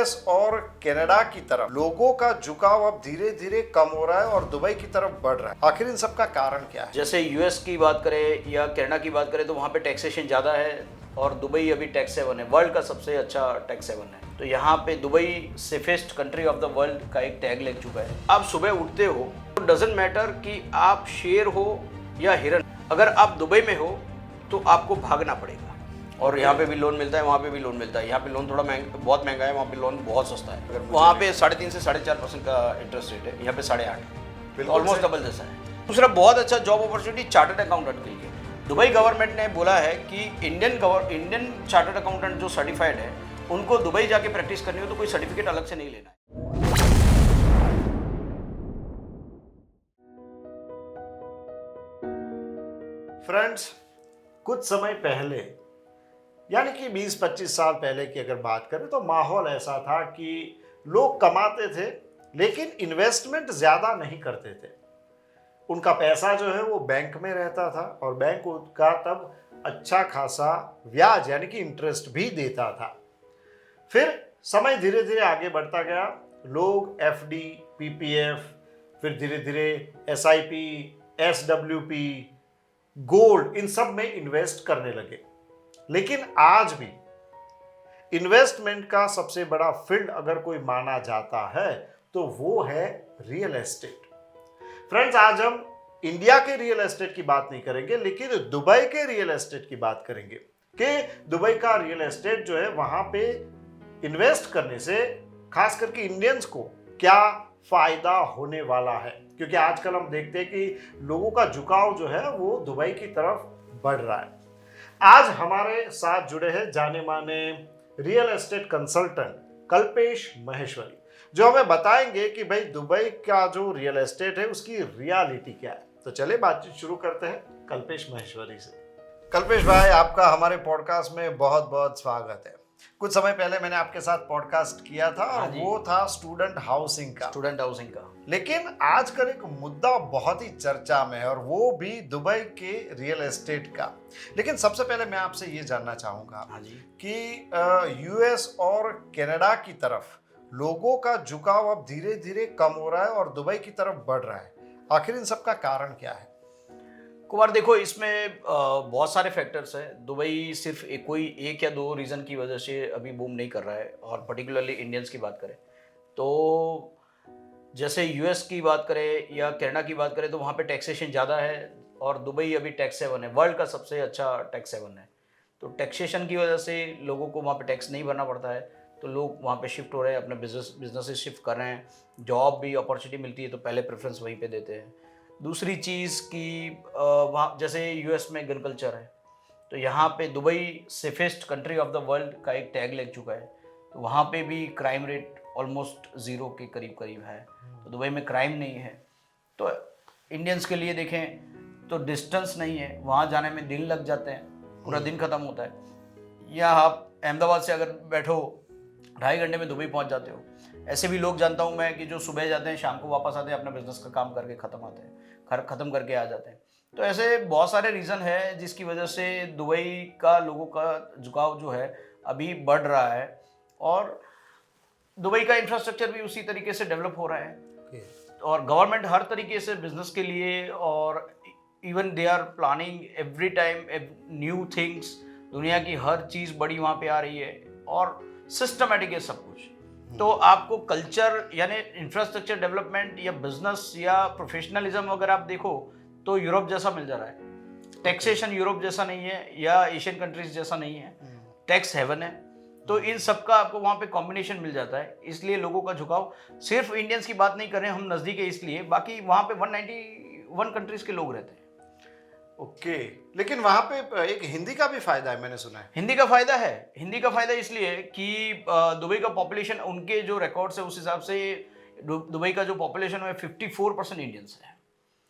US और Canada की तरफ लोगों का झुकाव अब धीरे धीरे कम हो रहा है और दुबई की तरफ बढ़ रहा है। आखिर इन सब का कारण क्या है? जैसे यूएस की बात करें या कनाडा की बात करें तो वहाँ पे टैक्सेशन ज़्यादा है और दुबई अभी टैक्स हेवन है, वर्ल्ड का सबसे अच्छा टैक्स हेवन है। तो यहाँ पे Dubai safest country of the world का एक टैग लग चुका है। आप सुबह उठते हो तो डजंट मैटर कि आप शेर हो या हिरन, अगर आप दुबई में हो तो आपको भागना पड़ेगा। और यहाँ पे भी लोन मिलता है, वहाँ पे भी लोन मिलता है। यहाँ पे लोन थोड़ा बहुत महंगा है, वहाँ पे लोन बहुत सस्ता है। वहाँ पे 3.5 से 4.5% का इंटरेस्ट रेट है, यहाँ पे 8.5, ऑलमोस्ट डबल जैसा है। दूसरा बहुत अच्छा जॉब अपॉर्चुनिटी चार्टर्ड अकाउंटेंट के लिए। दुबई गवर्नमेंट ने बोला है कि इंडियन चार्टर्ड अकाउंटेंट जो सर्टिफाइड है उनको दुबई जाके प्रैक्टिस करनी हो तो कोई सर्टिफिकेट अलग से नहीं लेना है। फ्रेंड्स, कुछ समय पहले यानी कि 20-25 साल पहले की अगर बात करें तो माहौल ऐसा था कि लोग कमाते थे लेकिन इन्वेस्टमेंट ज़्यादा नहीं करते थे। उनका पैसा जो है वो बैंक में रहता था और बैंक उनका तब अच्छा खासा ब्याज यानी कि इंटरेस्ट भी देता था। फिर समय धीरे धीरे आगे बढ़ता गया, लोग एफडी, पीपीएफ, फिर धीरे धीरे एसआईपी, एसडब्ल्यूपी, गोल्ड, इन सब में इन्वेस्ट करने लगे। लेकिन आज भी इन्वेस्टमेंट का सबसे बड़ा फील्ड अगर कोई माना जाता है तो वो है रियल एस्टेट। फ्रेंड्स, आज हम इंडिया के रियल एस्टेट की बात नहीं करेंगे लेकिन दुबई के रियल एस्टेट की बात करेंगे कि दुबई का रियल एस्टेट जो है वहां पे इन्वेस्ट करने से खास करके इंडियंस को क्या फायदा होने वाला है। क्योंकि आजकल हम देखते हैं कि लोगों का झुकाव जो है वो दुबई की तरफ बढ़ रहा है। आज हमारे साथ जुड़े हैं जाने माने real estate consultant Kalpesh Maheshwari, जो हमें बताएंगे कि भाई दुबई का जो रियल एस्टेट है उसकी रियलिटी क्या है। तो चलिए बातचीत शुरू करते हैं कल्पेश महेश्वरी से। कल्पेश भाई, आपका हमारे पॉडकास्ट में बहुत बहुत स्वागत है। कुछ समय पहले मैंने आपके साथ पॉडकास्ट किया था और वो था स्टूडेंट हाउसिंग का। लेकिन आजकल एक मुद्दा बहुत ही चर्चा में है और वो भी दुबई के रियल एस्टेट का। लेकिन सबसे पहले मैं आपसे ये जानना चाहूँगा कि यूएस और कनाडा की तरफ लोगों का झुकाव अब धीरे धीरे कम हो रहा है और दुबई की तरफ बढ़ रहा है। आखिर इन सब का कारण क्या है? कुमार, देखो इसमें बहुत सारे फैक्टर्स हैं। दुबई सिर्फ कोई एक या दो रीज़न की वजह से अभी बूम नहीं कर रहा है। और पर्टिकुलरली इंडियंस की बात करें तो जैसे यूएस की बात करें या कनाडा की बात करें तो वहाँ पे टैक्सेशन ज़्यादा है और दुबई अभी टैक्स हेवन है, वर्ल्ड का सबसे अच्छा टैक्स हेवन है। तो टैक्सेशन की वजह से लोगों को वहाँ पे टैक्स नहीं भरना पड़ता है, तो लोग वहाँ पे शिफ्ट हो रहे हैं, अपने बिजनेस शिफ्ट कर रहे हैं। जॉब भी अपॉर्चुनिटी मिलती है तो पहले प्रेफरेंस वहीं पे देते हैं। दूसरी चीज़ कि वहाँ जैसे यूएस में गन कल्चर है तो यहाँ पे Dubai safest country of the world का एक टैग लग चुका है। तो वहाँ पे भी क्राइम रेट ऑलमोस्ट 0 के करीब है। तो दुबई में क्राइम नहीं है। तो इंडियंस के लिए देखें तो डिस्टेंस नहीं है, वहाँ जाने में दिन लग जाते हैं, पूरा दिन ख़त्म होता है। या आप अहमदाबाद से अगर बैठो 2.5 घंटे में दुबई पहुँच जाते हो। ऐसे भी लोग जानता हूँ मैं कि जो सुबह जाते हैं शाम को वापस आते हैं, अपना बिजनेस का काम करके ख़त्म करके आ जाते हैं। तो ऐसे बहुत सारे रीज़न है जिसकी वजह से दुबई का लोगों का झुकाव जो है अभी बढ़ रहा है और दुबई का इंफ्रास्ट्रक्चर भी उसी तरीके से डेवलप हो रहा है। और गवर्नमेंट हर तरीके से बिजनेस के लिए और even they are planning every time new things. दुनिया की हर चीज़ बड़ी वहाँ पे आ रही है और सिस्टमेटिक है सब कुछ। तो आपको कल्चर यानी इंफ्रास्ट्रक्चर डेवलपमेंट या बिजनेस या प्रोफेशनलिज्म अगर आप देखो तो यूरोप जैसा मिल जा रहा है। टैक्सेशन यूरोप जैसा नहीं है या एशियन कंट्रीज जैसा नहीं है, टैक्स हेवन है। तो इन सब का आपको वहाँ पे कॉम्बिनेशन मिल जाता है, इसलिए लोगों का झुकाव। सिर्फ इंडियंस की बात नहीं कर रहे हैं हम, नज़दीक है इसलिए, बाकी वहाँ पे 191 कंट्रीज के लोग रहते हैं। ओके, लेकिन वहाँ पे एक हिंदी का भी फायदा है, मैंने सुना है। हिंदी का फायदा है। हिंदी का फायदा इसलिए कि दुबई का पॉपुलेशन, उनके जो रिकॉर्ड्स है उस हिसाब से दुबई का जो पॉपुलेशन है 54% इंडियंस है।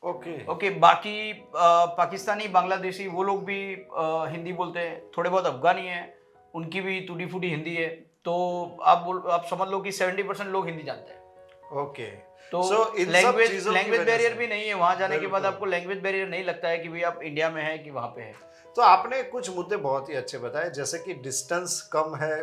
ओके, बाकी पाकिस्तानी, बांग्लादेशी वो लोग भी हिंदी बोलते हैं, थोड़े बहुत अफगानी हैं, उनकी भी टूटी फूटी हिंदी है। तो आप समझ लो कि 70% लोग हिंदी जानते हैं। ओके। तो सो इन सब लैंग्वेज चीजों की लैंग्वेज वजह बैरियर से भी नहीं है, वहां जाने के बाद बिल्कुल। आपको लैंग्वेज बैरियर नहीं लगता है कि भाई आप इंडिया में हैं कि वहां पे है। तो आपने कुछ मुद्दे बहुत ही अच्छे बताए, जैसे कि डिस्टेंस कम है,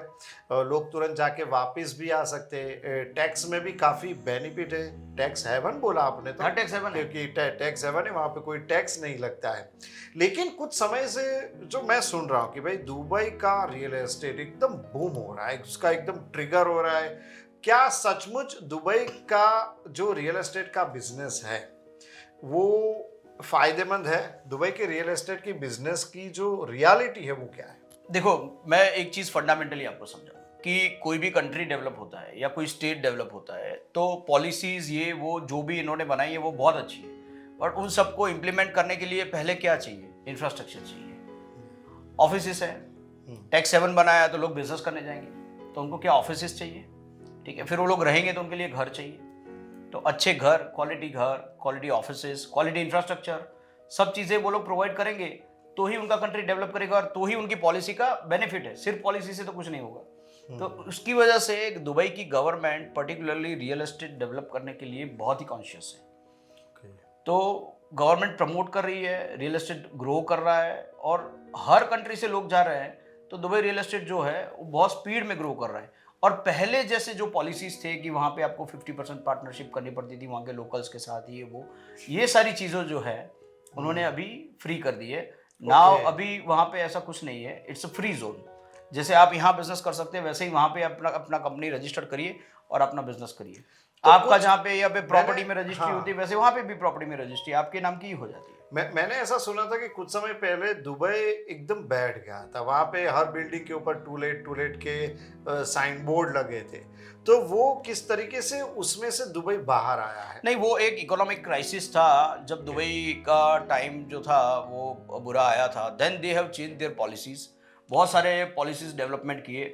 लोग तुरंत जाके वापस भी आ सकते हैं, टैक्स में भी काफ़ी बेनिफिट है। टैक्स हेवन बोला आपने तो, हाँ, टैक्स हेवन है। क्योंकि टैक्स हेवन है, वहाँ पे कोई टैक्स नहीं लगता है। लेकिन कुछ समय से जो मैं सुन रहा हूँ कि भाई दुबई का रियल एस्टेट एकदम बूम हो रहा है, उसका एकदम ट्रिगर हो रहा है। क्या सचमुच दुबई का जो रियल एस्टेट का बिजनेस है वो फायदेमंद है? दुबई के रियल एस्टेट की बिजनेस की जो रियलिटी है वो क्या है? देखो, मैं एक चीज फंडामेंटली आपको समझाऊं कि कोई भी कंट्री डेवलप होता है या कोई स्टेट डेवलप होता है तो पॉलिसीज ये वो जो भी इन्होंने बनाई है वो बहुत अच्छी है, और उन सबको इम्प्लीमेंट करने के लिए पहले क्या चाहिए? इंफ्रास्ट्रक्चर चाहिए, ऑफिस है। टैक्स हेवन बनाया तो लोग बिजनेस करने जाएंगे, तो उनको क्या ऑफिस चाहिए, ठीक है। फिर वो लोग रहेंगे तो उनके लिए घर चाहिए, तो अच्छे घर, क्वालिटी ऑफिसेस, क्वालिटी इंफ्रास्ट्रक्चर, सब चीज़ें वो लोग प्रोवाइड करेंगे तो ही उनका कंट्री डेवलप करेगा, और तो ही उनकी पॉलिसी का बेनिफिट है। सिर्फ पॉलिसी से तो कुछ नहीं होगा। तो उसकी वजह से दुबई की government particularly real estate develop करने के लिए बहुत ही कॉन्शियस है। तो गवर्नमेंट प्रमोट कर रही है, रियल एस्टेट ग्रो कर रहा है, और हर कंट्री से लोग जा रहे हैं। तो दुबई रियल एस्टेट जो है वो बहुत स्पीड में ग्रो कर रहा है। और पहले जैसे जो पॉलिसीज थे कि वहाँ पे आपको 50% पार्टनरशिप करनी पड़ती थी वहाँ के लोकल्स के साथ, ये सारी चीज़ों जो है उन्होंने अभी फ्री कर दी है। नाउ अभी वहाँ पे ऐसा कुछ नहीं है, इट्स अ फ्री जोन। जैसे आप यहाँ बिजनेस कर सकते हैं वैसे ही वहाँ पे अपना अपना कंपनी रजिस्टर करिए और अपना बिजनेस करिए। तो आपका कुछ जहाँ पे यहाँ पे प्रॉपर्टी में मैंने रजिस्ट्री हाँ होती है वैसे वहाँ पे भी प्रॉपर्टी में रजिस्ट्री आपके नाम की ही हो जाती है। मैंने ऐसा सुना था कि कुछ समय पहले दुबई एकदम बैठ गया था, वहां पे हर बिल्डिंग के ऊपर टू लेट के साइन बोर्ड लगे थे। तो वो किस तरीके से उसमें से दुबई बाहर आया है? नहीं, वो एक इकोनॉमिक क्राइसिस था जब दुबई का टाइम जो था वो बुरा आया था। Then they have change their policies, बहुत सारे पॉलिसीज डेवलपमेंट किए।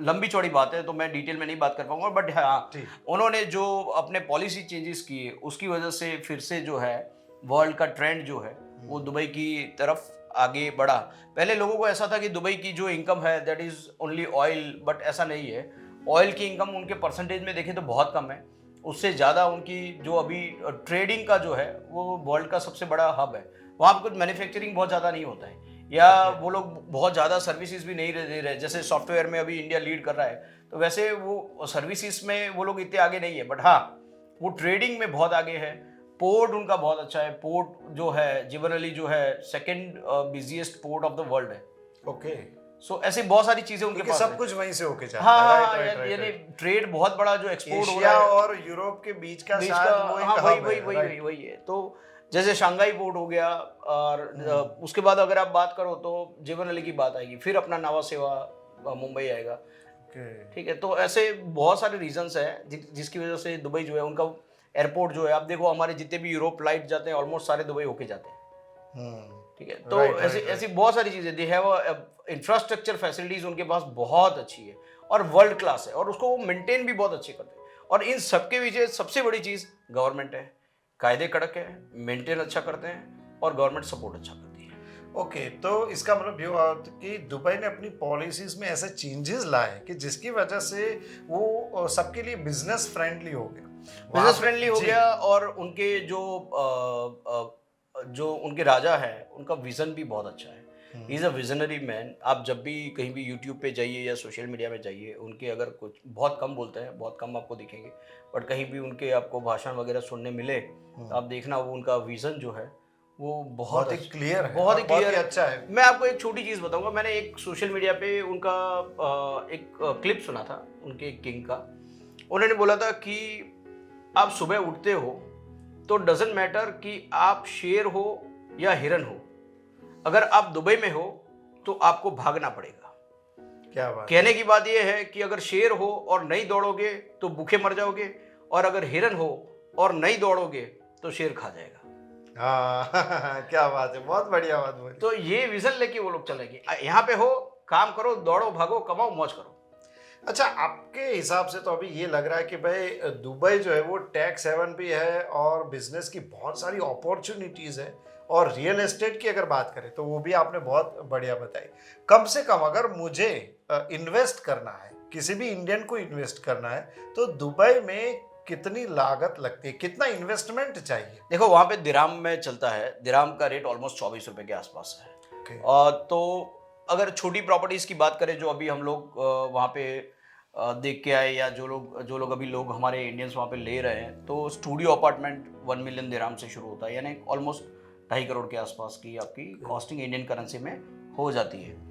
लंबी चौड़ी बात है तो मैं डिटेल में नहीं बात कर पाऊंगा, बट हाँ, ठीक। उन्होंने जो अपने पॉलिसी चेंजेस किए उसकी वजह से फिर से जो है वर्ल्ड का ट्रेंड जो है वो दुबई की तरफ आगे बढ़ा। पहले लोगों को ऐसा था कि दुबई की जो इनकम है that is only oil, but ऐसा नहीं है। ऑयल की इनकम उनके परसेंटेज में देखें तो बहुत कम है। उससे ज़्यादा उनकी जो अभी ट्रेडिंग का जो है वो वर्ल्ड का सबसे बड़ा हब है। वहाँ पर कुछ मैन्युफैक्चरिंग बहुत ज़्यादा नहीं होता है, या वो लोग बहुत ज़्यादा सर्विसेज भी नहीं दे रहे। जैसे सॉफ्टवेयर में अभी इंडिया लीड कर रहा है, तो वैसे वो सर्विसेज में वो लोग इतने आगे नहीं है, बट हाँ वो ट्रेडिंग में बहुत आगे है। पोर्ट उनका बहुत अच्छा है। पोर्ट जो है जिबरअली जो है second busiest port of the world है। ओके। सो ऐसी बहुत सारी चीजें उनके क्योंकि पास सब है। कुछ वहीं से होके जाता हाँ है। हाँ राइट हाँ, राइट यानी राइट। ट्रेड बहुत बड़ा जो एक्सपोर्ट हो एशिया रहा है और यूरोप के बीच का बीच शायद का, वो एक हाँ हब वही है, वही राइट। वही है। तो जैसे शंघाई पोर्ट हो गया, और उसके बाद अगर आप बात करो तो जिबरअली की बात आएगी, फिर अपना नवा सेवा मुंबई आएगा। ओके। ठीक है, तो ऐसे बहुत सारे रीजंस हैं जिसकी वजह से दुबई जो है उनका एयरपोर्ट जो है, आप देखो हमारे जितने भी यूरोप फ्लाइट जाते हैं ऑलमोस्ट सारे दुबई होके जाते हैं। ठीक है, तो राइट ऐसी राइट ऐसी बहुत सारी चीजें, दे हैव इंफ्रास्ट्रक्चर फैसिलिटीज उनके पास बहुत अच्छी है और वर्ल्ड क्लास है, और उसको वो मेंटेन भी बहुत अच्छे करते हैं। और इन सबके पीछे सबसे बड़ी चीज गवर्नमेंट है। कायदे कड़क है, मेंटेन अच्छा करते हैं, और गवर्नमेंट सपोर्ट अच्छा करती है। ओके। तो इसका मतलब ये हुआ कि दुबई ने अपनी पॉलिसीज में ऐसे चेंजेस लाए कि जिसकी वजह से वो सबके लिए बिजनेस फ्रेंडली हो गया, बिजनेस फ्रेंडली हो जी। गया, और उनके जो उनके राजा है उनका विजन भी बहुत अच्छा है। He is a visionary man. आप जब भी कहीं भी यूट्यूब पे जाइए या सोशल मीडिया में जाइए, उनके अगर कुछ बहुत कम बोलते हैं, बहुत कम आपको दिखेंगे, बट कहीं भी उनके आपको भाषण वगैरह सुनने मिले तो आप देखना वो उनका विजन जो है वो बहुत ही क्लियर है, बहुत ही और बहुत क्लियर ही अच्छा है। मैं आपको एक छोटी चीज़ बताऊंगा। मैंने एक सोशल मीडिया पे उनका एक क्लिप सुना था उनके किंग का। उन्होंने बोला था कि आप सुबह उठते हो तो डजेंट मैटर कि आप शेर हो या हिरन हो, अगर आप दुबई में हो तो आपको भागना पड़ेगा। क्या बात। कहने की बात यह है कि अगर शेर हो और नहीं दौड़ोगे तो भूखे मर जाओगे, और अगर हिरन हो और नहीं दौड़ोगे तो शेर खा जाएगा। हाँ क्या बात है, बहुत बढ़िया बात बोली। तो ये विजन लेके वो लोग चलेंगे। यहाँ पे हो, काम करो, दौड़ो, भागो, कमाओ, मौज करो। अच्छा, आपके हिसाब से तो अभी ये लग रहा है कि भाई दुबई जो है वो टैक्स हेवन भी है और बिजनेस की बहुत सारी अपॉर्चुनिटीज है, और रियल एस्टेट की अगर बात करें तो वो भी आपने बहुत बढ़िया बताई। कम से कम अगर मुझे इन्वेस्ट करना है, किसी भी इंडियन को इन्वेस्ट करना है, तो दुबई में कितनी लागत लगती है, कितना इन्वेस्टमेंट चाहिए? देखो वहाँ पे दिराम में चलता है, दिराम का रेट ऑलमोस्ट 24 रुपए के आसपास है। Okay. तो अगर छोटी प्रॉपर्टीज की बात करें जो अभी हम लोग वहाँ पे देख के आए, या जो लोग अभी लोग हमारे इंडियंस वहाँ पे ले रहे हैं, तो स्टूडियो अपार्टमेंट 1 मिलियन दिराम से शुरू होता है, यानी ऑलमोस्ट 2.5 करोड़ के आसपास की आपकी कॉस्टिंग इंडियन करेंसी में हो जाती है।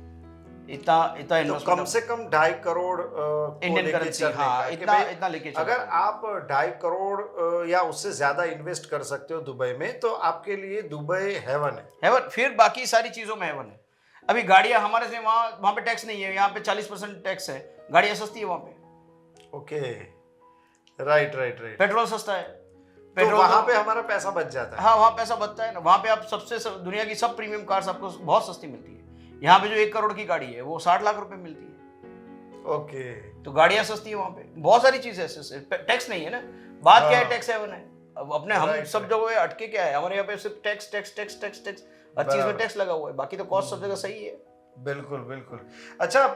इतना इतना तो इन्वेस्टमेंट कम से कम 2.5 करोड़ इंडियन लेके करेंसी, चलने हाँ का कि इतना भाई इतना लेके चलना अगर है। आप 2.5 करोड़ या उससे ज्यादा इन्वेस्ट कर सकते हो दुबई में, तो आपके लिए दुबई हेवन है। हेवन, फिर बाकी सारी चीज़ों में हेवन है। अभी गाड़ियाँ हमारे से वहाँ वहाँ पे टैक्स नहीं है, यहाँ पे 40% टैक्स है, गाड़ियाँ सस्ती है वहाँ पे, okay, right right right. Petrol सस्ता है, तो पेट्रोल वहां पे हमारा पैसा बच जाता है। हाँ वहाँ पैसा बचता है ना। वहाँ पे आप दुनिया की सब प्रीमियम कार्स आपको बहुत सस्ती मिलती है। यहाँ पे जो 1 करोड़ की गाड़ी है वो 60 लाख रुपए मिलती है। ओके, तो गाड़ियाँ सस्ती है वहाँ पे, बहुत सारी चीजें ऐसे, टैक्स नहीं है ना। बात क्या है, हाँ। टैक्स हेवन है। अब अपने हम Right, सब right. जगह अटके क्या है, हमारे यहाँ पे सिर्फ tax tax tax tax tax, हर चीज में बराबर। टैक्स लगा हुआ है, बाकी तो कॉस्ट सब जगह सही है। बिल्कुल बिल्कुल। अच्छा,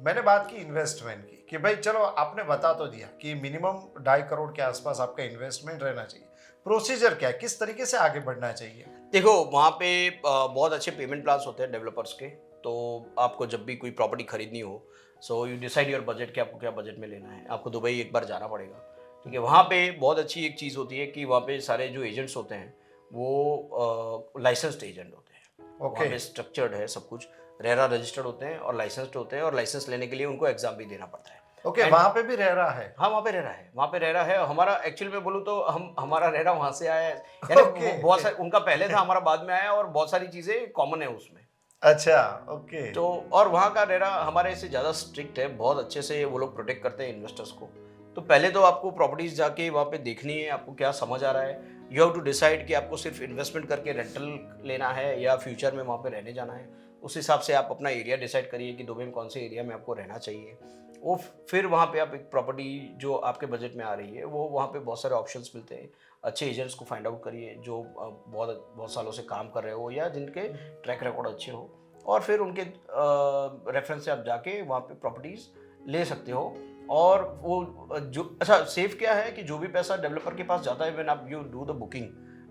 मैंने बात की इन्वेस्टमेंट की कि भाई चलो आपने बता तो दिया कि मिनिमम 2.5 करोड़ के आसपास आपका इन्वेस्टमेंट रहना चाहिए। प्रोसीजर क्या है, किस तरीके से आगे बढ़ना चाहिए? देखो वहाँ पे बहुत अच्छे पेमेंट प्लान्स होते हैं डेवलपर्स के। तो आपको जब भी कोई प्रॉपर्टी खरीदनी हो, so you decide your budget कि आपको क्या बजट में लेना है। आपको दुबई एक बार जाना पड़ेगा, ठीक है। वहाँ पे बहुत अच्छी एक चीज़ होती है कि वहाँ पे सारे जो एजेंट्स होते हैं वो लाइसेंस्ड एजेंट होते हैं। ओके। वहाँ पे स्ट्रक्चर्ड है सब कुछ, रेरा रजिस्टर्ड होते हैं और लाइसेंस्ड होते हैं, और लाइसेंस लेने के लिए उनको एग्जाम भी देना पड़ता है। ओके, वहां पे भी रह रहा है? हाँ वहाँ पे रह रहा है, वहाँ पे रह रहा है। हमारा एक्चुअल में बोलूँ तो हमारा रह रहा वहाँ से आया है, यानी Okay. बहुत सारे उनका पहले था, हमारा बाद में आया, और बहुत सारी चीज़ें कॉमन है उसमें। अच्छा, ओके। तो और वहाँ का रेरा हमारे से ज़्यादा स्ट्रिक्ट है, बहुत अच्छे से वो लोग प्रोटेक्ट करते हैं इन्वेस्टर्स को। तो पहले तो आपको प्रॉपर्टीज जाके वहाँ पे देखनी है, आपको क्या समझ आ रहा है। यू हैव टू डिसाइड कि आपको सिर्फ इन्वेस्टमेंट करके रेंटल लेना है या फ्यूचर में वहाँ पे रहने जाना है। उस हिसाब से आप अपना एरिया डिसाइड करिए कि दुबई में कौन से एरिया में आपको रहना चाहिए। वो फिर वहाँ पे आप एक प्रॉपर्टी जो आपके बजट में आ रही है, वो वहाँ पे बहुत सारे ऑप्शंस मिलते हैं। अच्छे एजेंट्स को फाइंड आउट करिए जो बहुत सालों से काम कर रहे हो या जिनके ट्रैक रिकॉर्ड अच्छे हो, और फिर उनके रेफरेंस से आप जाके वहाँ पे प्रॉपर्टीज ले सकते हो। और वो जो अच्छा सेफ क्या है कि जो भी पैसा डेवलपर के पास जाता है, व्हेन आप यू डू द बुकिंग,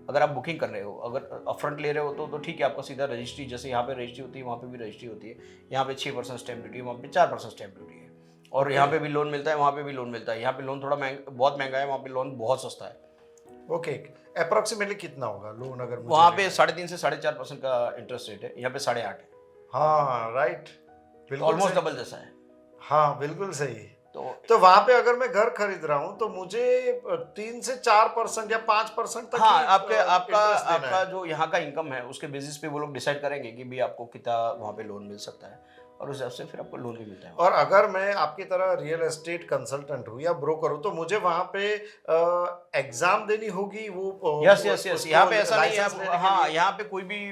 अगर आप बुकिंग कर रहे हो, अगर अपफ्रंट ले रहे हो तो ठीक है, आपका सीधा रजिस्ट्री, जैसे यहाँ पे रजिस्ट्री होती है वहाँ पे भी रजिस्ट्री होती है। यहाँ पे 6% स्टैम्प ड्यूटी है, वहाँ पे 4% स्टैम्प ड्यूटी है। और यहाँ पे भी लोन मिलता है, वहाँ पे भी लोन मिलता है। यहाँ पे लोन थोड़ा बहुत महंगा है, वहाँ पे लोन बहुत सस्ता है। ओके, अप्रोक्सीमेटली कितना होगा लोन अगर मुझे वहाँ पे 3.5 से 4.5% का इंटरेस्ट रेट है, यहाँ पे 8.5 है। हाँ राइट, बिल्कुल ऑलमोस्ट सही। डबल जैसा है। हाँ बिल्कुल सही। तो तो वहां पे अगर मैं घर खरीद रहा हूँ तो मुझे 3 से 4% या 5% तक हाँ, ही, आपके आपका interest देना आपका है। जो यहाँ का इनकम है उसके बेसिस पे वो लोग डिसाइड करेंगे कि भी आपको कितना वहाँ पे लोन मिल सकता है, और उस हिसाब से फिर आपको लोन भी मिलता है। और अगर मैं आपकी तरह रियल एस्टेट कंसल्टेंट हूँ या ब्रोकर हूँ, तो मुझे वहां पे एग्जाम देनी होगी वो यस यस यस, यहाँ पे ऐसा नहीं लाइसेंस लेने है। के हाँ, लिए? यहाँ पे कोई भी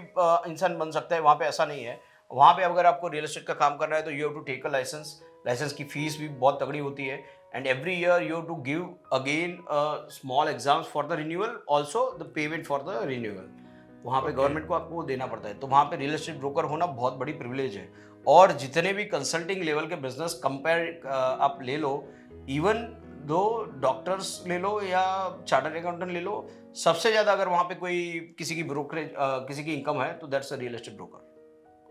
इंसान बन सकता है, वहाँ पे ऐसा नहीं है। वहाँ पे अगर आपको रियल एस्टेट का काम करना है तो you have to take a license. License की फीस भी बहुत तगड़ी होती है, and every year you have to give again small exams for the renewal, also the payment for the renewal. वहाँ पे गवर्नमेंट को आपको देना पड़ता है। तो वहाँ पे रियल एस्टेट ब्रोकर होना बहुत बड़ी प्रिविलेज है। और जितने भी कंसल्टिंग लेवल के बिजनेस कंपेयर आप ले लो, इवन दो डॉक्टर्स ले लो या चार्टर्ड अकाउंटेंट ले लो, सबसे ज्यादा अगर वहाँ पे कोई किसी की ब्रोकरेज किसी की इनकम है तो that's a real estate broker.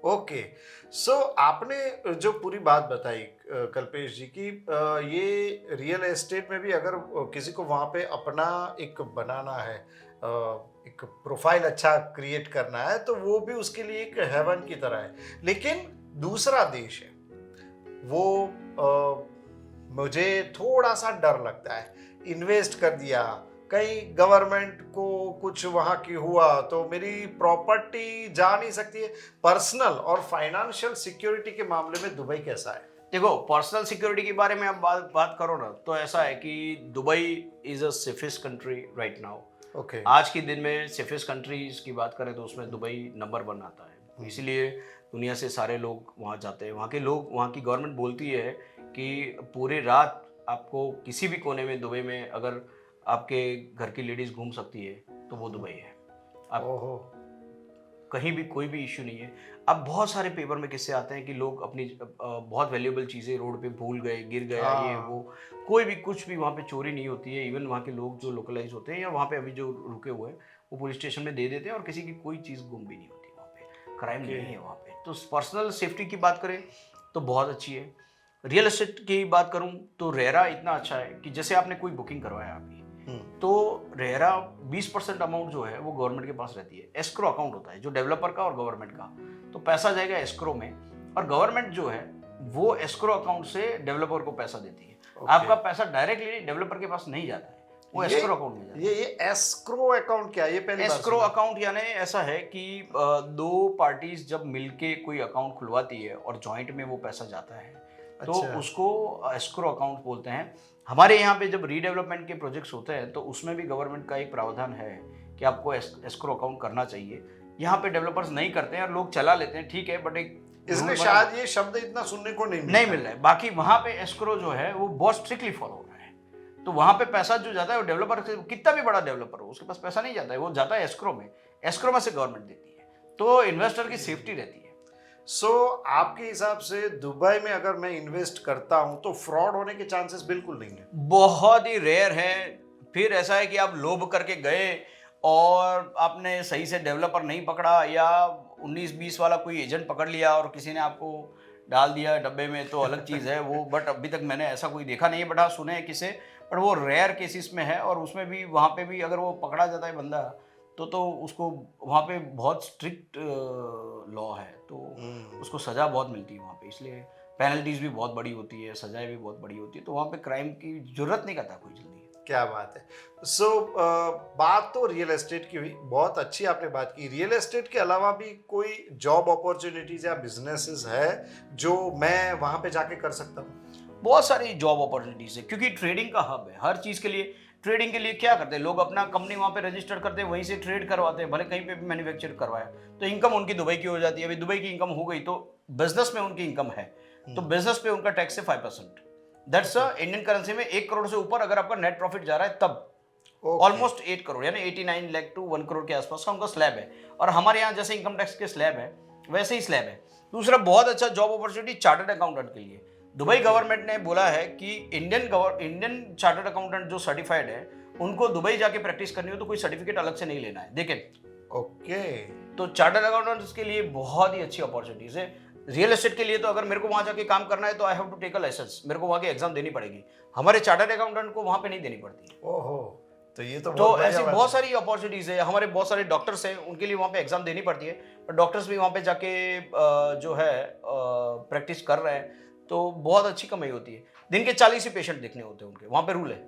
Okay, so आपने जो पूरी बात बताई कल्पेश जी की, ये रियल एस्टेट में भी अगर किसी को वहाँ पे अपना एक बनाना है, एक प्रोफाइल अच्छा क्रिएट करना है, तो वो भी उसके लिए एक हेवन की तरह है। लेकिन दूसरा देश है वो, मुझे थोड़ा सा डर लगता है। इन्वेस्ट कर दिया, कहीं गवर्नमेंट को कुछ वहां की हुआ तो मेरी प्रॉपर्टी जा नहीं सकती है। पर्सनल और फाइनेंशियल सिक्योरिटी के मामले में दुबई कैसा है? देखो, पर्सनल सिक्योरिटी के बारे में आप बात करो ना, तो ऐसा है कि Dubai is a safest country right now. Okay, आज के दिन में सेफेस्ट कंट्रीज की बात करें तो उसमें दुबई नंबर 1 आता है। इसीलिए दुनिया से सारे लोग वहाँ जाते हैं। वहाँ के लोग, वहाँ की गवर्नमेंट बोलती है कि पूरे रात आपको किसी भी कोने में दुबई में अगर आपके घर की लेडीज घूम सकती है तो वो दुबई है। आप ओहो, कहीं भी कोई भी इश्यू नहीं है। अब बहुत सारे पेपर में किस्से आते हैं कि लोग अपनी बहुत वैल्यूएबल चीज़ें रोड पे भूल गए, गिर गया, ये हाँ। वो, कोई भी कुछ भी वहाँ पे चोरी नहीं होती है। इवन वहाँ के लोग जो लोकलाइज होते हैं या वहाँ पे अभी जो रुके हुए हैं वो पुलिस स्टेशन में दे देते हैं और किसी की कोई चीज़ गुम भी नहीं होती वहाँ पे, क्राइम नहीं है वहाँ पे। तो पर्सनल सेफ्टी की बात करें तो बहुत अच्छी है। रियल एस्टेट की बात करूँ तो रेरा इतना अच्छा है कि जैसे आपने कोई बुकिंग करवाया अभी, तो रेरा 20% अमाउंट जो है वो गवर्नमेंट के पास रहती है। एस्क्रो अकाउंट होता है जो डेवलपर का और गवर्नमेंट का, तो पैसा जाएगा एस्क्रो में और गवर्नमेंट जो है वो एस्क्रो अकाउंट से डेवलपर को पैसा देती है। आपका पैसा डायरेक्टली डेवलपर के पास नहीं जाता है, वो एस्क्रो अकाउंट में जाता है। ये एस्क्रो अकाउंट क्या है? ये पहली बार एस्क्रो सुना। अकाउंट यानी ऐसा है कि दो पार्टीज जब मिलके कोई अकाउंट खुलवाती है और जॉइंट में वो पैसा जाता है तो अच्छा। उसको एस्क्रो अकाउंट बोलते हैं। हमारे यहाँ पे जब रीडेवलपमेंट के प्रोजेक्ट्स होते हैं तो उसमें भी गवर्नमेंट का एक प्रावधान है कि आपको एस्क्रो अकाउंट करना चाहिए। यहाँ पे डेवलपर्स नहीं करते हैं और लोग चला लेते हैं, ठीक है, बट एक इसलिए शायद ये शब्द इतना सुनने को नहीं नहीं मिल रहा है। बाकी वहाँ पे एस्क्रो जो है वो बहुत स्ट्रिक्टली फॉलो हो रहा है। तो वहाँ पे पैसा जो जाता है वो डेवलपर से, कितना भी बड़ा डेवलपर हो उसके पास पैसा नहीं जाता है, वो जाता है एस्क्रो में। एस्क्रो में से गवर्नमेंट देती है, तो इन्वेस्टर की सेफ्टी रहती है। सो आपके हिसाब से दुबई में अगर मैं इन्वेस्ट करता हूं तो फ्रॉड होने के चांसेस बिल्कुल नहीं है? बहुत ही रेयर है। फिर ऐसा है कि आप लोभ करके गए और आपने सही से डेवलपर नहीं पकड़ा या 19-20 वाला कोई एजेंट पकड़ लिया और किसी ने आपको डाल दिया डब्बे में, तो अलग चीज़ है वो। बट अभी तक मैंने ऐसा कोई देखा नहीं है, बट हाँ सुने हैं किसे, बट वो रेयर केसेस में है। और उसमें भी वहाँ पे भी अगर वो पकड़ा जाता है बंदा तो उसको वहाँ पे बहुत स्ट्रिक्ट लॉ है, तो उसको सज़ा बहुत मिलती है वहाँ पे, इसलिए पेनल्टीज भी बहुत बड़ी होती है, सजाएं भी बहुत बड़ी होती है। तो वहाँ पे क्राइम की जरूरत नहीं करता कोई जल्दी। क्या बात है। सो बात तो रियल एस्टेट की हुई, बहुत अच्छी आपने बात की। रियल एस्टेट के अलावा भी कोई जॉब अपॉर्चुनिटीज या बिजनेसेस है जो मैं वहाँ पे जाके कर सकता हूँ? बहुत सारी जॉब अपॉर्चुनिटीज है क्योंकि ट्रेडिंग का हब है हर चीज़ के लिए। ट्रेडिंग के लिए क्या करते हैं लोग, अपना कंपनी वहाँ पे रजिस्टर करते हैं, वहीं से ट्रेड करवाते हैं, भले कहीं पे भी मैन्युफैक्चर करवाया, तो इनकम उनकी दुबई की हो जाती है। अभी दुबई की इनकम हो गई तो बिजनेस में उनकी इनकम है, तो बिजनेस पे उनका टैक्स है 5%। दैट्स इंडियन करेंसी में 1 करोड़ से ऊपर अगर आपका नेट प्रॉफिट जा रहा है तब ऑलमोस्ट 8 करोड़ यानी 89 लाख टू 1 करोड़ के आसपास का उनका स्लैब है। और हमारे यहाँ जैसे इनकम टैक्स के स्लैब है वैसे ही स्लैब है। दूसरा बहुत अच्छा जॉब अपॉर्चुनिटी चार्टर्ड अकाउंटेंट के लिए। दुबई गवर्नमेंट ने बोला है कि इंडियन चार्टर्ड अकाउंटेंट जो सर्टिफाइड है उनको दुबई जाके प्रैक्टिस करनी हो तो कोई सर्टिफिकेट अलग से नहीं लेना है, देखें। ओके। तो चार्टर्ड अकाउंटेंट्स के लिए बहुत ही अच्छी अपॉर्चुनिटीज है। रियल एस्टेट के लिए तो अगर मेरे को वहां जाके काम करना है तो I have to take a license, मेरे को वहां की एग्जाम देनी पड़ेगी। हमारे चार्टर्ड अकाउंटेंट को वहां पे नहीं देनी पड़ती। ओहो, तो ये तो तो ऐसी बहुत सारी अपॉर्चुनिटीज है। हमारे बहुत सारे डॉक्टर्स हैं, उनके लिए वहाँ पे एग्जाम देनी पड़ती है, पर डॉक्टर्स भी वहाँ पे जाके जो है प्रैक्टिस कर रहे हैं, तो बहुत अच्छी कमाई होती है। दिन के 40 ही पेशेंट देखने होते हैं उनके, वहाँ पे रूल है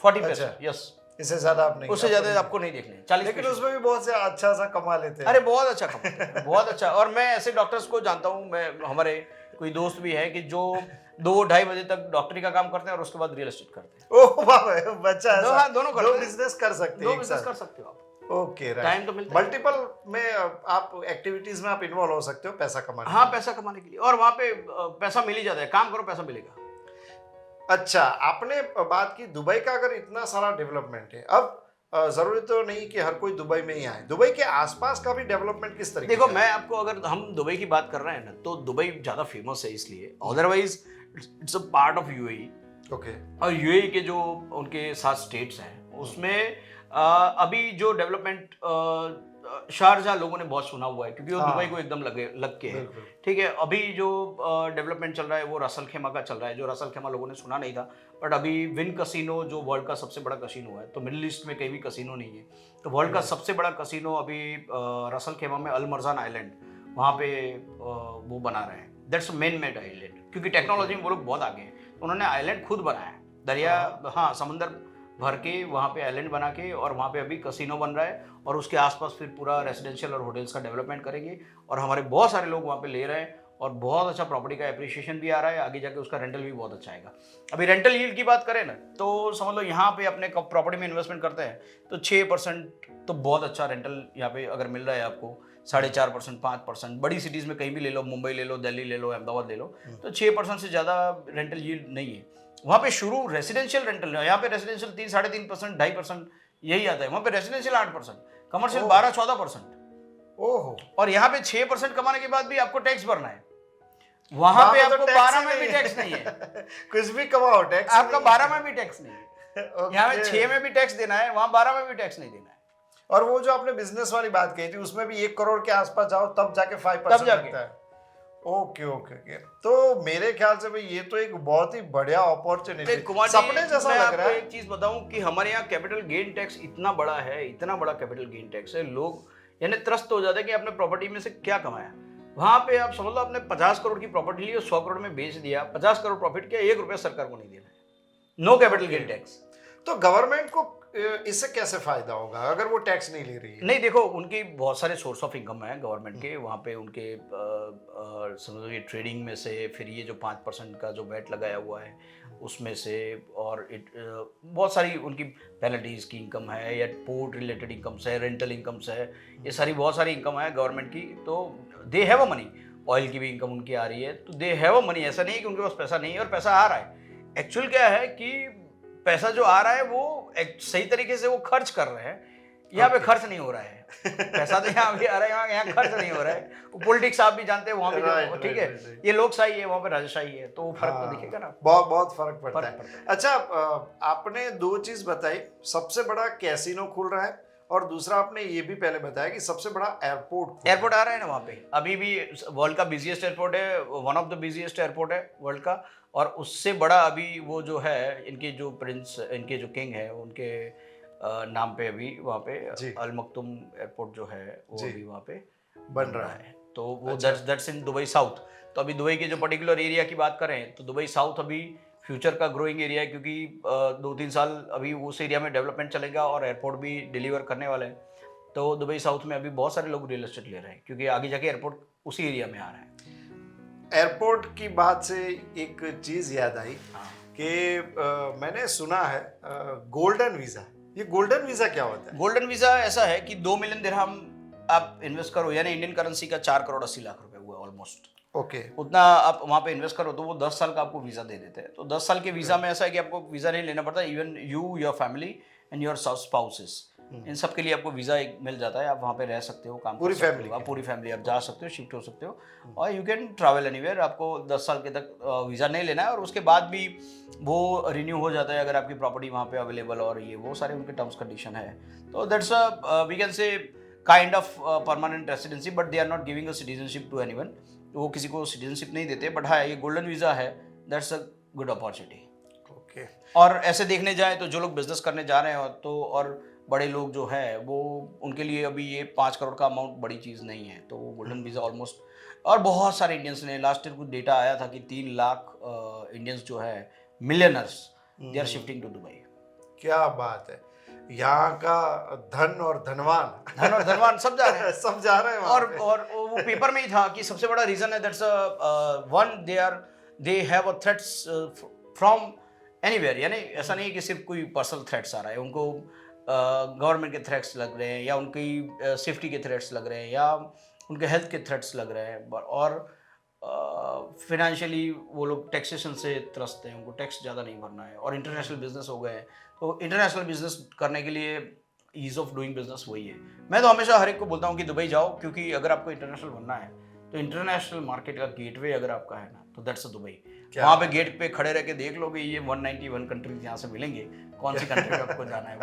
40 पेशेंट। यस, इससे ज्यादा आप नहीं, उससे ज्यादा आपको नहीं देखने 40। लेकिन उसमें भी बहुत से अच्छा सा कमा लेते हैं। अरे बहुत अच्छा कमाते हैं, बहुत अच्छा। और मैं ऐसे डॉक्टर्स को जानता हूँ, मैं हमारे कोई दोस्त भी है कि जो 2-2:30 बजे तक डॉक्टरी का काम करते हैं और उसके बाद रियल एस्टेट करते हैं। ओह वाह, बच्चा है। हाँ, दोनों करते दो हैं। बिजनेस कर सकते दो हैं, बिजनेस कर सकते हो आप। Okay, right. टाइम तो मिलता है। मल्टीपल में आप एक्टिविटीज में आप इन्वॉल्व हो सकते हो पैसा कमाने। हाँ, पैसा कमाने के लिए। और वहाँ पे पैसा मिल ही जाता है, काम करो पैसा मिलेगा। अच्छा, आपने बात की दुबई का, अगर इतना सारा डेवलपमेंट है, अब जरूरी तो नहीं कि हर कोई दुबई में ही आए। दुबई के आसपास का भी डेवलपमेंट किस तरीके देखो, का मैं आपको, अगर हम दुबई की बात कर रहे हैं ना, तो दुबई ज़्यादा फेमस है इसलिए, otherwise it's a part of UAE. Okay. और यूएई के जो उनके 7 स्टेट्स हैं उसमें अभी जो डेवलपमेंट शारजाह लोगों ने बहुत सुना हुआ है क्योंकि वो दुबई को एकदम लग के है, ठीक है। अभी जो डेवलपमेंट चल रहा है वो रसल खेमा का चल रहा है, जो रसल खेमा लोगों ने सुना नहीं था, बट अभी विन कसिनो जो वर्ल्ड का सबसे बड़ा कसिनो है, तो मिडिल ईस्ट में कहीं भी कसिनो नहीं है, तो वर्ल्ड का सबसे बड़ा कसिनो अभी रसल खेमा में अल मरजान आइलैंड, वहाँ पे वो बना रहे हैं। दैट्स मेन मेड आइलैंड, क्योंकि टेक्नोलॉजी में वो लोग बहुत आगे हैं, तो उन्होंने आइलैंड खुद बनाया, दरिया, हाँ, समंदर भर के वहाँ पे आइलैंड बना के, और वहाँ पे अभी कसिनो बन रहा है, और उसके आसपास फिर पूरा रेजिडेंशियल और होटल्स का डेवलपमेंट करेंगे, और हमारे बहुत सारे लोग वहाँ पे ले रहे हैं, और बहुत अच्छा प्रॉपर्टी का एप्रिसिएशन भी आ रहा है, आगे जाके उसका रेंटल भी बहुत अच्छा आएगा। अभी रेंटल यील्ड की बात करें ना, तो समझ लो यहाँ पे अपने प्रॉपर्टी में इन्वेस्टमेंट करते हैं तो 6% तो बहुत अच्छा रेंटल यहाँ पे अगर मिल रहा है आपको, 4.5%, 5%। बड़ी सिटीज़ में कहीं भी ले लो, मुंबई ले लो, दिल्ली ले लो, अहमदाबाद ले लो, तो 6% से ज़्यादा रेंटल यील्ड नहीं है। वहाँ पे शुरू रेसिडेंशियल रेंटल है, यहाँ पे रेसिडेंशियल 3-3.5%, 2.5% यही आता है, वहाँ पे रेसिडेंशियल 8%, कमर्शियल 12-14%। ओहो, और यहाँ पे 6% कमाने के बाद भी आपको टैक्स भरना है। वहां पे तो आपको टैक्स 12 ही में भी नहीं टैक्स नहीं है। कुछ भी कमाओ टैक्स आपका 12 में भी टैक्स नहीं है। ओके। यहाँ पे 6 में भी टैक्स देना है, वहां 12 में भी टैक्स नहीं देना है। और वो जो आपने बिजनेस वाली बात कही थी उसमें भी 1 करोड़ के आसपास जाओ तब जाके 5% तब जाके। लगता है। ओके ओके ओके, तो मेरे ख्याल से भाई ये तो एक बहुत ही बढ़िया अपॉर्चुनिटी, कुमार जी, सपने जैसा मैं लग आपको रहा है। एक चीज बताऊं कि हमारे यहाँ कैपिटल गेन टैक्स इतना बड़ा है, इतना बड़ा कैपिटल गेन टैक्स है, लोग यानी त्रस्त हो जाते हैं कि आपने प्रॉपर्टी में से क्या कमाया। वहां पे आप समझ लो आपने 50 करोड़ की प्रॉपर्टी ली और 100 करोड़ में बेच दिया, 50 करोड़ प्रॉफिट किया, 1 रुपया सरकार को नहीं देना है, नो कैपिटल गेन टैक्स। तो गवर्नमेंट को इससे कैसे फायदा होगा अगर वो टैक्स नहीं ले रही है? नहीं, देखो उनकी बहुत सारे सोर्स ऑफ इनकम है गवर्नमेंट के, वहाँ पे उनके समझो ये ट्रेडिंग में से, फिर ये जो 5% का जो वैट लगाया हुआ है उसमें से, और बहुत सारी उनकी पेनल्टीज की इनकम है, या पोर्ट रिलेटेड इनकम्स है, रेंटल इनकम्स है, ये सारी बहुत सारी इनकम है गवर्नमेंट की। तो they have a money, oil की भी इनकम उनकी आ रही है, तो दे हैव अ मनी। ऐसा नहीं है कि उनके पास पैसा नहीं है, और पैसा आ रहा है। एक्चुअल क्या है कि पैसा जो आ रहा है वो सही तरीके से वो खर्च कर रहे हैं। यहाँ पे खर्च नहीं हो रहा है। पैसा तो यहाँ भी आ रहा है, यहाँ खर्च नहीं हो रहा है। पॉलिटिक्स आप भी जानते हैं वहाँ पे, ठीक है, ये लोकशाही है, वहाँ पे राजशाही है, तो फर्क तो दिखेगा ना, बहुत बहुत फर्क पड़ता है। अच्छा, आपने 2 चीज बताई, सबसे बड़ा कैसीनो खुल रहा है, और दूसरा आपने ये भी पहले बताया कि सबसे बड़ा एयरपोर्ट आ रहा है ना वहाँ पे। अभी भी वर्ल्ड का बिजिएस्ट एयरपोर्ट है, one of the busiest airport है वर्ल्ड का। और उससे बड़ा अभी वो जो है, इनके जो प्रिंस, इनके जो किंग है, उनके नाम पे अभी वहाँ पे अल मक्तुम एयरपोर्ट जो है वो अभी वहाँ पे बन रहा है। तो वो दैट्स इन दुबई साउथ। तो अभी दुबई के जो पर्टिकुलर एरिया की बात करें तो दुबई साउथ अभी फ्यूचर का ग्रोइंग एरिया है, क्योंकि 2-3 साल अभी उस एरिया में डेवलपमेंट चलेगा और एयरपोर्ट भी डिलीवर करने वाले हैं। तो दुबई साउथ में अभी बहुत सारे लोग रियल एस्टेट ले रहे हैं, क्योंकि आगे जाके एयरपोर्ट उसी एरिया में आ रहा है। एयरपोर्ट की बात से एक चीज याद आई कि मैंने सुना है गोल्डन वीजा। ये गोल्डन वीजा क्या होता है? गोल्डन वीजा ऐसा है कि 2 मिलियन दिरहम आप इन्वेस्ट करो, यानी इंडियन करेंसी का 4 करोड़ 80 लाख रुपए हुआ ऑलमोस्ट। ओके, उतना आप वहाँ पे इन्वेस्ट करो तो वो 10 साल का आपको वीजा दे देते हैं। तो 10 साल के वीजा में ऐसा है कि आपको वीजा नहीं लेना पड़ता, even you, your family and your spouses, इन सब के लिए आपको वीजा एक मिल जाता है। आप वहाँ पे रह सकते हो, काम पूरी कर सकते फैमिली हो, आप पूरी फैमिली आप जा सकते हो, शिफ्ट हो सकते हो, और यू कैन ट्रैवल एनीवेयर। आपको 10 साल के तक वीज़ा नहीं लेना है, और उसके बाद भी वो रिन्यू हो जाता है अगर आपकी प्रॉपर्टी वहाँ पे अवेलेबल, और ये वो सारे उनके टर्म्स कंडीशन है। तो that's we can say kind of permanent residency, but they are not giving a citizenship to anyone. वो किसी को सिटीजनशिप नहीं देते, बट हाँ, ये गोल्डन वीज़ा है, that's a good opportunity. Okay. और ऐसे देखने जाए तो जो लोग बिजनेस करने जा रहे हैं तो, और बड़े लोग जो है वो, उनके लिए अभी ये 5 करोड़ का अमाउंट बड़ी चीज़ नहीं है। तो वो गोल्डन वीज़ा ऑलमोस्ट, और बहुत सारे इंडियंस ने, लास्ट ईयर कुछ डेटा आया था कि 3 लाख इंडियंस जो है millionaires, they are shifting to Dubai. क्या बात है, यहाँ का धन और धनवान सब जा रहे हैं। सब जा रहे हैं वहाँ पे। और वो पेपर में ही था कि सबसे बड़ा रीजन है that's one, they have a threats from anywhere. यानी ऐसा नहीं है कि सिर्फ कोई पर्सनल थ्रेट्स आ रहा है, उनको गवर्नमेंट के थ्रेट्स लग रहे हैं, या उनकी सेफ्टी के थ्रेट्स लग रहे हैं, या उनके हेल्थ के थ्रेट्स लग रहे हैं, और फिनेंशियली वो लोग टैक्सेशन से त्रस्त हैं, उनको टैक्स ज़्यादा नहीं भरना है, और इंटरनेशनल बिजनेस हो गए हैं। तो इंटरनेशनल बिजनेस करने के लिए ईज ऑफ डूइंग बिजनेस वही है। मैं तो हमेशा हर एक को बोलता हूँ कि दुबई जाओ, क्योंकि अगर आपको इंटरनेशनल बनना है तो इंटरनेशनल मार्केट का गेटवे अगर आपका है ना, तो दैट्स दुबई। वहाँ पे गेट पे खड़े रह के देख लोगे ये 191 कंट्रीज यहाँ से मिलेंगे, कौन सी कंट्री में आपको जाना है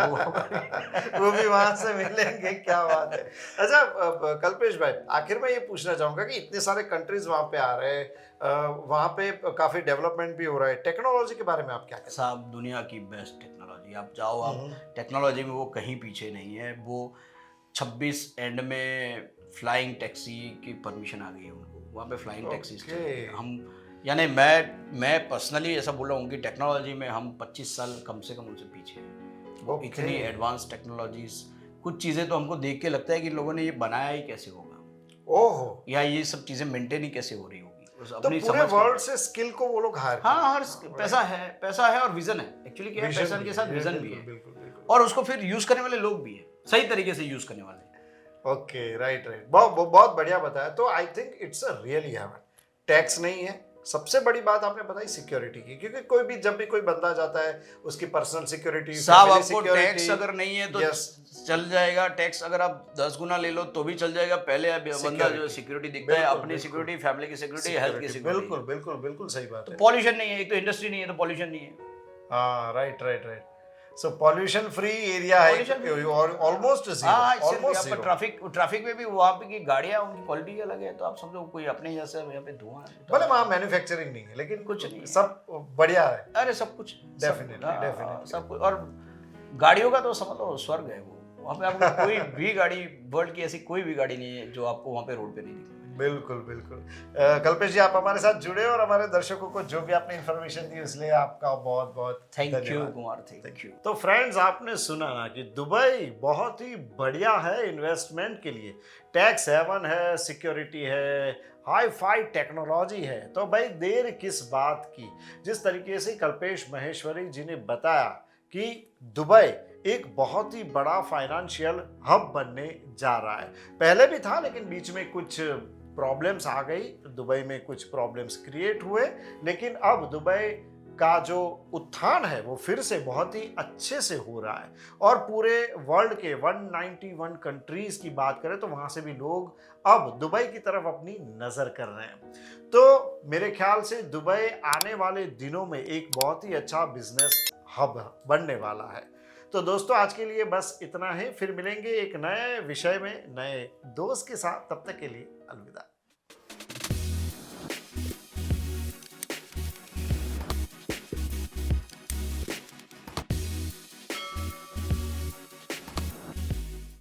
वो भी वहां से मिलेंगे। क्या बात है। अच्छा कल्पेश भाई, आखिर में ये पूछना चाहूंगा कि इतने सारे कंट्रीज वहां पे आ रहे हैं, वहां पे काफी डेवलपमेंट भी हो रहा है, टेक्नोलॉजी के बारे में आप क्या कहते हैं? साहब, दुनिया की बेस्ट टेक्नोलॉजी, आप जाओ, आप टेक्नोलॉजी में वो कहीं पीछे नहीं है। वो 26 एंड में फ्लाइंग टैक्सी की परमिशन आ गई है उनको, वहाँ पे फ्लाइंग टैक्सी हम, यानी मैं पर्सनली ऐसा बोल रहा हूँ कि टेक्नोलॉजी में हम 25 साल कम से कम उनसे पीछे हैं। इतनी एडवांस टेक्नोलॉजीज, कुछ चीज़ें तो हमको देख के लगता है कि लोगों ने ये बनाया ही कैसे होगा, ओहो, या ये सब चीज़ें मेंटेन ही कैसे हो रही होगी। तो पूरे वर्ल्ड से स्किल को वो लोग हायर, हाँ, हर पैसा है और विजन है। एक्चुअली क्या है, पैसा के साथ विजन भी है, और उसको फिर यूज करने वाले लोग भी है, सही तरीके से यूज करने वाले। Okay, right. बहुत बढ़िया बताया। तो I think it's a really haven. Tax नहीं है, सबसे बड़ी बात आपने बताई सिक्योरिटी की, क्योंकि कोई भी जब भी कोई बंदा जाता है उसकी पर्सनल सिक्योरिटी, साहब आपको टैक्स अगर नहीं है तो Yes. चल जाएगा, टैक्स अगर आप 10 गुना ले लो तो भी चल जाएगा। पहले अब बंदा जो सिक्योरिटी दिखता है, बिल्कुल, अपनी बिल्कुल। सिक्योरिटी, फैमिली की सिक्योरिटी, हेल्थ की सिक्योरिटी। बिल्कुल बिल्कुल बिल्कुल सही बात है। पॉल्यूशन नहीं है, एक तो इंडस्ट्री नहीं है तो पॉल्यूशन नहीं है। हाँ, राइट राइट राइट। सो पॉल्यूशन फ्री एरिया है और ऑलमोस्ट जीरो, हाँ, ऑलमोस्ट सिर्फ यहाँ पर ट्रैफिक में भी वहाँ पे की गाड़ियाँ, उनकी क्वालिटी अलग है, तो आप समझो कोई अपने जैसे यहाँ पे धुआं है। भले वहाँ मैन्युफैक्चरिंग नहीं है लेकिन कुछ नहीं है। सब बढ़िया है। अरे सब कुछ Definitely, definitely. सब कुछ। और गाड़ियों का तो समझ लो स्वर्ग है वो। वहाँ पे आपको कोई भी गाड़ी, वर्ल्ड की ऐसी कोई भी गाड़ी नहीं है जो आपको वहाँ पे रोड पे नहीं दिखेगी। बिल्कुल बिल्कुल। कल्पेश जी, आप हमारे साथ जुड़े और हमारे दर्शकों को जो भी आपने इन्फॉर्मेशन दी इसलिए आपका बहुत बहुत थैंक यू धन्यवाद। Kumar, thank you. तो फ्रेंड्स, आपने सुना ना कि दुबई बहुत ही बढ़िया है इन्वेस्टमेंट के लिए। टैक्स हेवन है, सिक्योरिटी है, हाई फाई टेक्नोलॉजी है, तो भाई देर किस बात की। जिस तरीके से कल्पेश माहेश्वरी जी ने बताया कि दुबई एक बहुत ही बड़ा फाइनेंशियल हब बनने जा रहा है। पहले भी था लेकिन बीच में कुछ प्रॉब्लम्स आ गई, दुबई में कुछ प्रॉब्लम्स क्रिएट हुए, लेकिन अब दुबई का जो उत्थान है वो फिर से बहुत ही अच्छे से हो रहा है। और पूरे वर्ल्ड के 191 कंट्रीज की बात करें तो वहाँ से भी लोग अब दुबई की तरफ अपनी नज़र कर रहे हैं। तो मेरे ख्याल से दुबई आने वाले दिनों में एक बहुत ही अच्छा बिजनेस हब बनने वाला है। तो दोस्तों, आज के लिए बस इतना ही। फिर मिलेंगे एक नए विषय में नए दोस्त के साथ। तब तक के लिए अलविदा।